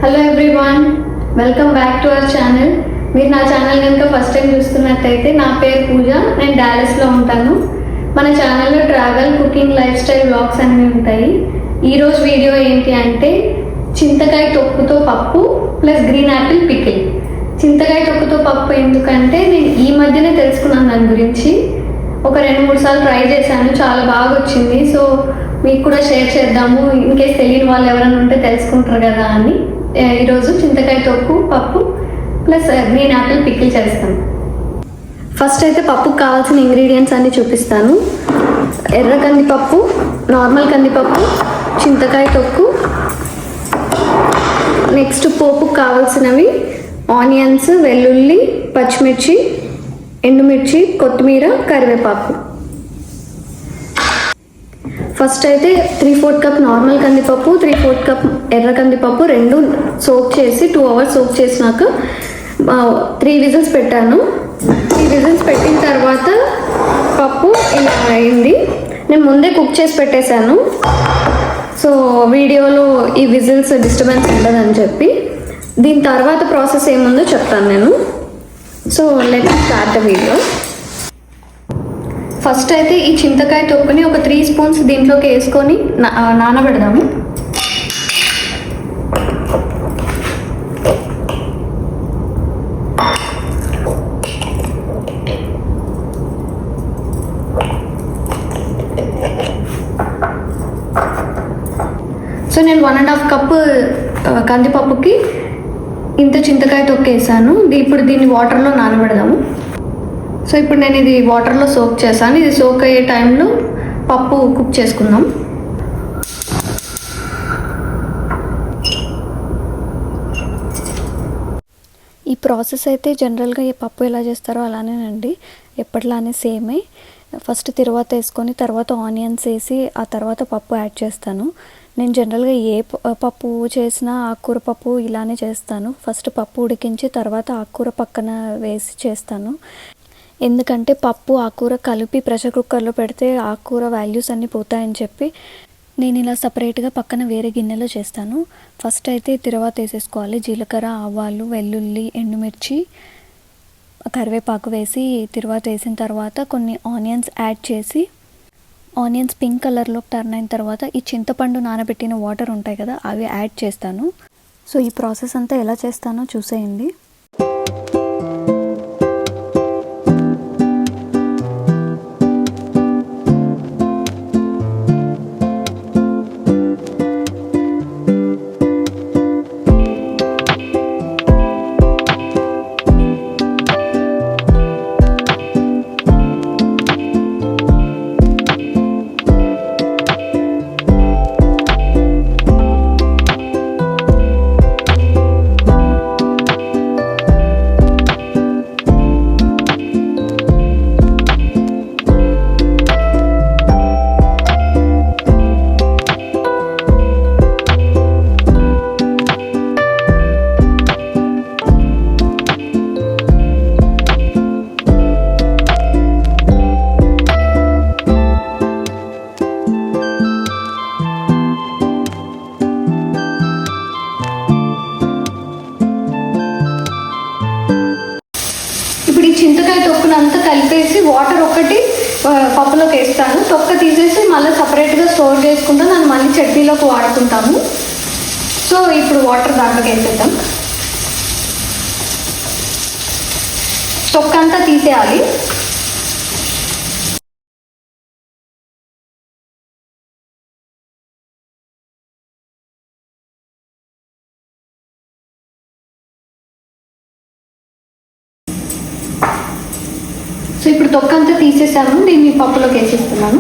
Hello everyone, welcome back to our channel. మీరు నా channel కనుక ఫస్ట్ టైం చూస్తున్నట్టయితే నా పేరు పూజ, నేను డాలస్లో ఉంటాను. మన ఛానల్లో travel, cooking, life style vlogs అన్నీ ఉంటాయి. ఈరోజు వీడియో ఏంటి అంటే చింతకాయ తొక్కుతో పప్పు ప్లస్ గ్రీన్ యాపిల్ పికిల్. చింతకాయ తొక్కుతో పప్పు ఎందుకంటే నేను ఈ మధ్యనే తెలుసుకున్నాను దాని గురించి. ఒక 2-3 సార్లు ట్రై చేశాను, చాలా బాగా వచ్చింది. సో మీకు కూడా షేర్ చేద్దాము, ఇన్కేస్ తెలియని వాళ్ళు ఎవరైనా ఉంటే తెలుసుకుంటారు కదా అని ఈరోజు చింతకాయ తొక్కు పప్పు ప్లస్ గ్రీన్ యాపిల్ పికిల్ చేస్తాను. ఫస్ట్ అయితే పప్పుకు కావాల్సిన ఇంగ్రీడియంట్స్ అన్నీ చూపిస్తాను. ఎర్ర కందిపప్పు, నార్మల్ కందిపప్పు, చింతకాయ తొక్కు, నెక్స్ట్ పోపుకు కావాల్సినవి ఆనియన్స్, వెల్లుల్లి, పచ్చిమిర్చి, ఎండుమిర్చి, కొత్తిమీర, కరివేపాకు. ఫస్ట్ అయితే 3/4 కప్ నార్మల్ కందిపప్పు, 3/4 కప్ ఎర్ర కందిపప్పు రెండు సోక్ చేసి 2 అవర్స్ సోక్ చేసినాక 3 విజిల్స్ పెట్టాను. 3 విజిల్స్ పెట్టిన తర్వాత పప్పు ఇలా అయింది. నేను ముందే కుక్ చేసి పెట్టేశాను, సో వీడియోలో ఈ విజిల్స్ డిస్టర్బెన్స్ ఉండదని చెప్పి. దీని తర్వాత ప్రాసెస్ ఏముందో చెప్తాను నేను. So let me start the video. First అయితే ఈ చింతకాయ తొక్కుని ఒక 3 స్పూన్స్ దీంట్లోకి వేసుకొని నానబెడదాము. సో నేను 1.5 కప్పు కందిపప్పుకి ఇంత చింతకాయ తొక్కేసాను. ఇప్పుడు దీన్ని వాటర్లో నానబెడదాము. సో ఇప్పుడు నేను ఇది వాటర్లో సోక్ చేశాను. ఇది సోక్ అయ్యే టైంలో పప్పు కుక్ చేసుకుందాం. ఈ ప్రాసెస్ అయితే జనరల్గా ఈ పప్పు ఎలా చేస్తారో అలానేనండి, ఎప్పటిలానే సేమే. ఫస్ట్ తిరువాత వేసుకొని తర్వాత ఆనియన్స్ వేసి ఆ తర్వాత పప్పు యాడ్ చేస్తాను. నేను జనరల్గా ఏ పప్పు చేసినా ఆకుకూర పప్పు ఇలానే చేస్తాను. ఫస్ట్ పప్పు ఉడికించి తర్వాత ఆకుకూర పక్కన వేసి చేస్తాను. ఎందుకంటే పప్పు ఆకుకూర కలిపి ప్రెషర్ కుక్కర్లో పెడితే ఆకుకూర వాల్యూస్ అన్నీ పోతాయని చెప్పి నేను ఇలా సపరేట్గా పక్కన వేరే గిన్నెలో చేస్తాను. ఫస్ట్ అయితే తిరువాత వేసేసుకోవాలి. జీలకర్ర, ఆవాలు, వెల్లుల్లి, ఎండుమిర్చి, కరివేపాకు వేసి తిరువాత వేసిన తర్వాత కొన్ని ఆనియన్స్ యాడ్ చేసి ఆనియన్స్ పింక్ కలర్లోకి టర్న్ అయిన తర్వాత ఈ చింతపండు నానబెట్టిన వాటర్ ఉంటాయి కదా, అవి యాడ్ చేస్తాను. సో ఈ ప్రాసెస్ అంతా ఎలా చేస్తానో చూసేయండి. చింతకాయ తొక్కునంతా కలిపేసి వాటర్ ఒకటి పప్పులోకి వేస్తాను. తొక్క తీసేసి మళ్ళీ సపరేట్గా స్టోర్ చేసుకుంటా నన్ను మళ్ళీ చట్నీలోకి వాడుకుంటాము. సో ఇప్పుడు వాటర్ దాంట్లోకి వేసేద్దాం. తొక్క అంతా తీసేయాలి. సో ఇప్పుడు తొక్క అంతా తీసేసాను, దీన్ని పప్పులోకి వేసేస్తున్నాను.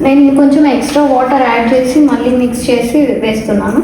నేను కొంచెం ఎక్స్ట్రా వాటర్ యాడ్ చేసి మళ్ళీ మిక్స్ చేసి వేస్తున్నాను.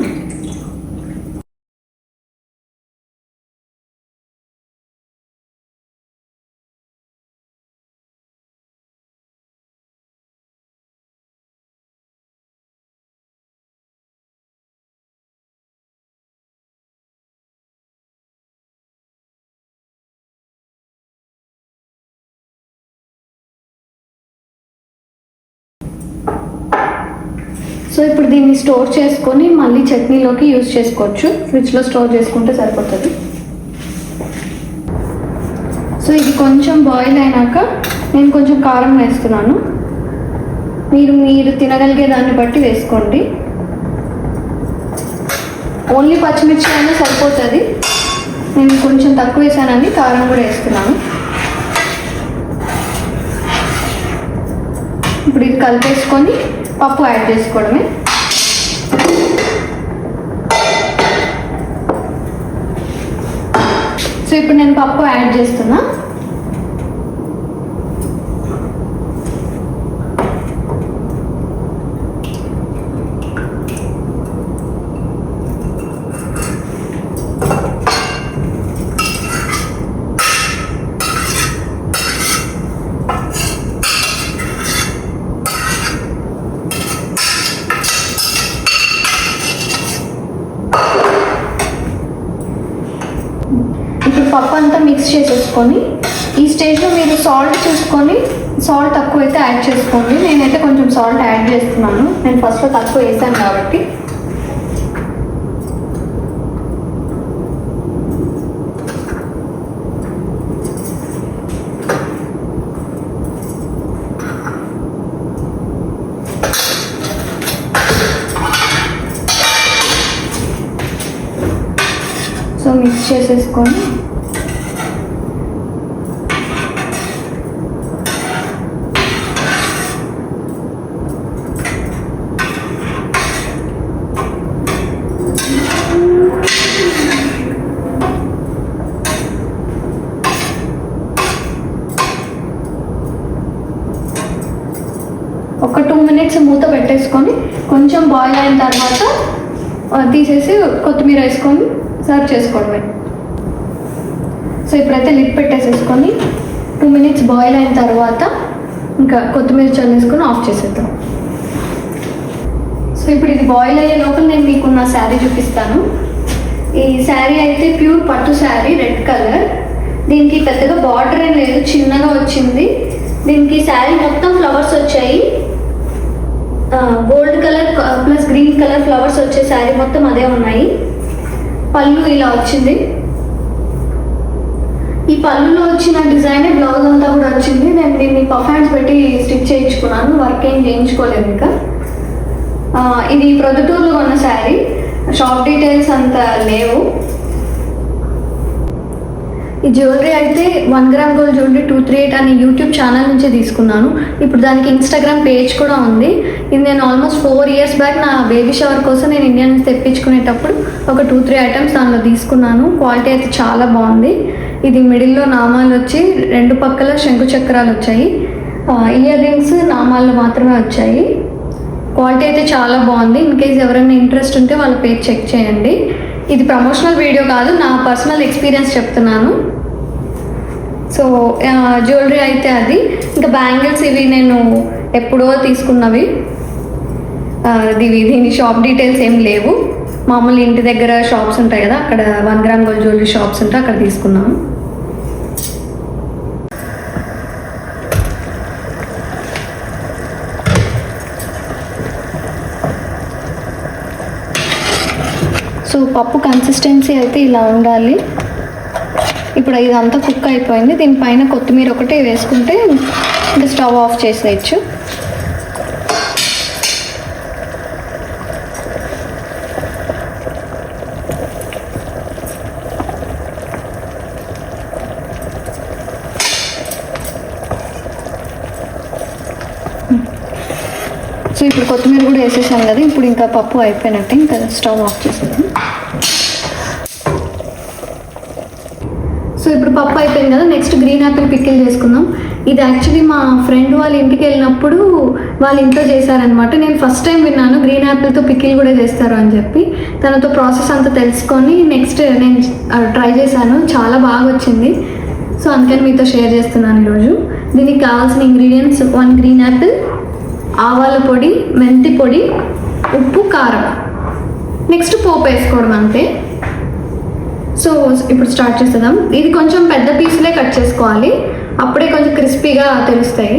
సో ఇప్పుడు దీన్ని స్టోర్ చేసుకొని మళ్ళీ చట్నీలోకి యూజ్ చేసుకోవచ్చు. ఫ్రిడ్జ్లో స్టోర్ చేసుకుంటే సరిపోతుంది. సో ఇది కొంచెం బాయిల్ అయినాక నేను కొంచెం కారం వేస్తున్నాను. మీరు తినగలిగే దాన్ని బట్టి వేసుకోండి. ఓన్లీ పచ్చిమిర్చి అయినా సరిపోతుంది. నేను కొంచెం తక్కువ వేసానండి, కారం కూడా వేస్తున్నాను. ఇప్పుడు ఇది కలిపేసుకొని పప్పు యాడ్ చేసుకోవడమే. సో ఇప్పుడు నేను పప్పు యాడ్ చేస్తున్నా. ఇప్పుడు పప్పు అంతా మిక్స్ చేసేసుకొని ఈ స్టేజ్లో మీరు సాల్ట్ చూసుకొని సాల్ట్ తక్కువ అయితే యాడ్ చేసుకోండి. నేనైతే కొంచెం సాల్ట్ యాడ్ చేస్తున్నాను. నేను ఫస్ట్లో తక్కువ వేసాను కాబట్టి. సో మిక్స్ చేసేసుకొని ఒక 2 minutes మూత పెట్టేసుకొని కొంచెం బాయిల్ అయిన తర్వాత తీసేసి కొత్తిమీర వేసుకొని సర్వ్ చేసుకోవడమే. సో ఇప్పుడైతే లిడ్ పెట్టేసేసుకొని 2 minutes బాయిల్ అయిన తర్వాత ఇంకా కొత్తిమీర చల్లేసుకొని ఆఫ్ చేసేద్దాం. సో ఇప్పుడు ఇది బాయిల్ అయ్యే లోపల నేను మీకు నా శారీ చూపిస్తాను. ఈ శారీ అయితే ప్యూర్ పట్టు శారీ, రెడ్ కలర్. దీనికి పెద్దగా బార్డర్ ఏం లేదు, చిన్నగా వచ్చింది. దీనికి శారీ మొత్తం ఫ్లవర్స్ వచ్చాయి. Gold colour plus green colour flowers వచ్చే శారీ మొత్తం అదే ఉన్నాయి. పళ్ళు ఇలా వచ్చింది. ఈ పళ్ళులో వచ్చిన డిజైన్ బ్లౌజ్ అంతా కూడా వచ్చింది. నేను దీన్ని పఫ్ హ్యాండ్స్ పెట్టి స్టిచ్ చేయించుకున్నాను, వర్క్ ఏం చేయించుకోలేదు ఇంకా. ఇది ప్రొద్దుటూరులో ఉన్న శారీ, షాప్ డీటెయిల్స్ అంత లేవు. ఈ జ్యువెలరీ అయితే 1 gram గోల్డ్ జ్యువెలరీ 238 అనే యూట్యూబ్ ఛానల్ నుంచే తీసుకున్నాను. ఇప్పుడు దానికి ఇన్స్టాగ్రామ్ పేజ్ కూడా ఉంది. ఇది నేను ఆల్మోస్ట్ 4 years బ్యాక్ నా బేబీ షవర్ కోసం నేను ఇండియా నుంచి తెప్పించుకునేటప్పుడు ఒక 2-3 items దానిలో తీసుకున్నాను. క్వాలిటీ అయితే చాలా బాగుంది. ఇది మిడిల్లో నామాలు వచ్చి 2 పక్కల శంకు చక్రాలు వచ్చాయి. ఇయర్ రింగ్స్ నామాల్లో మాత్రమే వచ్చాయి. క్వాలిటీ అయితే చాలా బాగుంది. ఇన్ కేస్ ఎవరైనా ఇంట్రెస్ట్ ఉంటే వాళ్ళ పేజ్ చెక్ చేయండి. ఇది ప్రమోషనల్ వీడియో కాదు, నా పర్సనల్ ఎక్స్పీరియన్స్ చెప్తున్నాను. సో జ్యువెలరీ అయితే అది. ఇంకా బ్యాంగిల్స్ ఇవి నేను ఎప్పుడో తీసుకున్నవి. దీని షాప్ డీటెయిల్స్ ఏం లేవు. మామూలు ఇంటి దగ్గర షాప్స్ ఉంటాయి కదా, అక్కడ 1 gram గోల్డ్ జ్యువెలరీ షాప్స్ ఉంటాయి, అక్కడ తీసుకున్నాను. సో పప్పు కన్సిస్టెన్సీ అయితే ఇలా ఉండాలి. ఇప్పుడు ఇదంతా కుక్ అయిపోయింది. దీనిపైన కొత్తిమీర ఒకటి వేసుకుంటే ఇంకా స్టవ్ ఆఫ్ చేసేయచ్చు. సో ఇప్పుడు కొత్తిమీర కూడా వేసేసాం కదా, ఇప్పుడు ఇంకా పప్పు అయిపోయినట్టే, ఇంకా స్టవ్ ఆఫ్ చేసేద్దాం. సో ఇప్పుడు పప్పు అయిపోయింది కదా, నెక్స్ట్ గ్రీన్ యాపిల్ పికిల్ చేసుకుందాం. ఇది యాక్చువల్లీ మా ఫ్రెండ్ వాళ్ళ ఇంటికి వెళ్ళినప్పుడు వాళ్ళ ఇంట్లో చేశారనమాట. నేను ఫస్ట్ టైం విన్నాను గ్రీన్ యాపిల్తో పికిల్ కూడా చేస్తారు అని చెప్పి. తనతో ప్రాసెస్ అంతా తెలుసుకొని నెక్స్ట్ నేను ట్రై చేశాను, చాలా బాగా వచ్చింది. సో అందుకని మీతో షేర్ చేస్తున్నాను ఈరోజు. దీనికి కావాల్సిన ఇంగ్రీడియంట్స్ 1 గ్రీన్ యాపిల్, ఆవాల పొడి, మెంతి పొడి, ఉప్పు, కారం. నెక్స్ట్ పోపు వేసుకోవడం అంతే. సో ఇప్పుడు స్టార్ట్ చేద్దాం. ఇది కొంచెం పెద్ద పీసులే కట్ చేసుకోవాలి, అప్పుడే కొంచెం క్రిస్పీగా తెలుస్తాయి.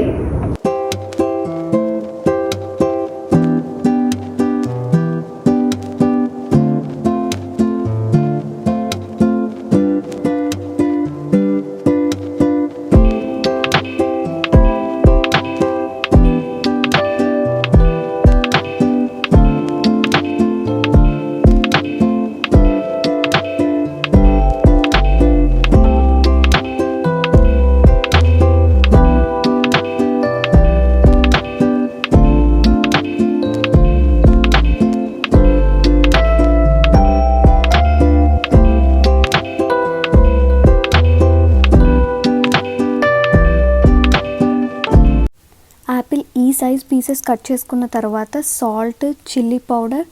పీసెస్ కట్ చేసుకున్న తర్వాత సాల్ట్, చిల్లీ పౌడర్,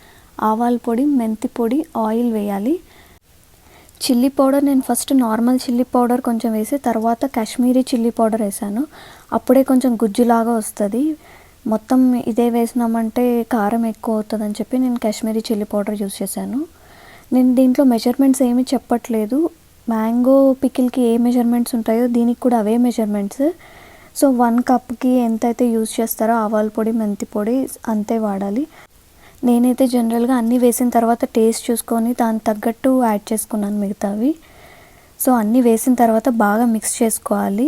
ఆవాల పొడి, మెంతి పొడి, ఆయిల్ వేయాలి. చిల్లీ పౌడర్ నేను ఫస్ట్ నార్మల్ చిల్లీ పౌడర్ కొంచెం వేసి తర్వాత కాశ్మీరీ చిల్లీ పౌడర్ వేసాను. అప్పుడే కొంచెం గుజ్జులాగా వస్తుంది. మొత్తం ఇదే వేసినామంటే కారం ఎక్కువ అవుతుందని చెప్పి నేను కాశ్మీరీ చిల్లీ పౌడర్ యూస్ చేశాను. నేను దీంట్లో మెజర్మెంట్స్ ఏమీ చెప్పట్లేదు. మ్యాంగో పికిల్కి ఏ మెజర్మెంట్స్ ఉంటాయో దీనికి కూడా అవే మెజర్మెంట్స్. సో 1 కప్కి ఎంతైతే యూస్ చేస్తారో ఆవాల పొడి, మెంతి పొడి అంతే వాడాలి. నేనైతే జనరల్గా అన్నీ వేసిన తర్వాత టేస్ట్ చూసుకొని దానికి తగ్గట్టు యాడ్ చేసుకున్నాను మిగతావి. సో అన్నీ వేసిన తర్వాత బాగా మిక్స్ చేసుకోవాలి.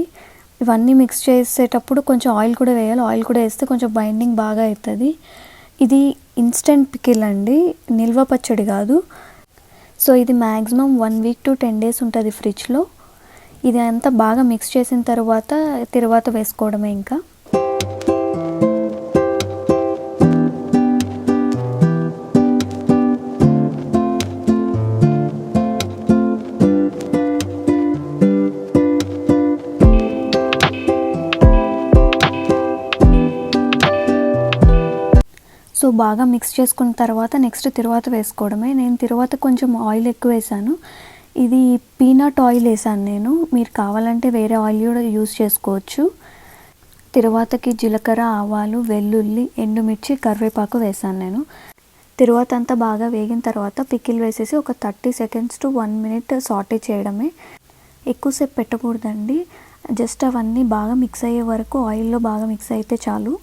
ఇవన్నీ మిక్స్ చేసేటప్పుడు కొంచెం ఆయిల్ కూడా వేయాలి. ఆయిల్ కూడా వేస్తే కొంచెం బైండింగ్ బాగా అవుతుంది. ఇది ఇన్స్టెంట్ పికిల్ అండి, నిల్వ పచ్చడి కాదు. సో ఇది మ్యాక్సిమం 1 వీక్ to 10 days ఉంటుంది ఫ్రిడ్జ్లో. ఇది అంతా బాగా మిక్స్ చేసిన తర్వాత వేసుకోవడమే ఇంకా. సో బాగా మిక్స్ చేసుకున్న తర్వాత నెక్స్ట్ తిరువాత వేసుకోవడమే. నేను తిరువాత కొంచెం ఆయిల్ ఎక్కువ వేసాను. ఇది పీనట్ ఆయిల్ వేసాను నేను. మీరు కావాలంటే వేరే ఆయిల్ కూడా యూస్ చేసుకోవచ్చు. తిరువాతకి జీలకర్ర, ఆవాలు, వెల్లుల్లి, ఎండుమిర్చి, కరివేపాకు వేసాను నేను. తిరువాత అంతా బాగా వేగిన తర్వాత పికిల్ వేసేసి ఒక 30 seconds to 1 minute సాటే చేయడమే. ఎక్కువసేపు పెట్టకూడదండి. జస్ట్ అవన్నీ బాగా మిక్స్ అయ్యే వరకు ఆయిల్లో బాగా మిక్స్ అయితే చాలు.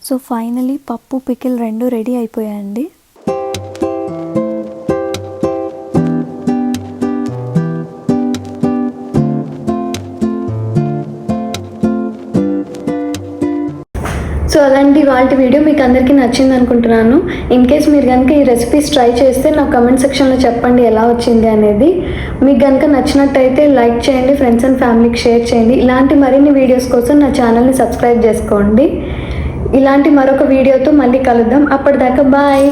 సో ఫైనలీ పప్పు, పికిల్ 2 రెడీ అయిపోయాయండి. సో అలాంటి వాళ్ళ వీడియో మీకు అందరికీ నచ్చింది అనుకుంటున్నాను. ఇన్ కేస్ మీరు కనుక ఈ రెసిపీస్ ట్రై చేస్తే నాకు కమెంట్ సెక్షన్లో చెప్పండి ఎలా వచ్చింది అనేది. మీకు కనుక నచ్చినట్టయితే లైక్ చేయండి, ఫ్రెండ్స్ అండ్ ఫ్యామిలీకి షేర్ చేయండి. ఇలాంటి మరిన్ని వీడియోస్ కోసం నా ఛానల్ని సబ్స్క్రైబ్ చేసుకోండి. ఇలాంటి మరొక వీడియోతో మళ్ళీ కలుద్దాం. అప్పటిదాకా బాయ్.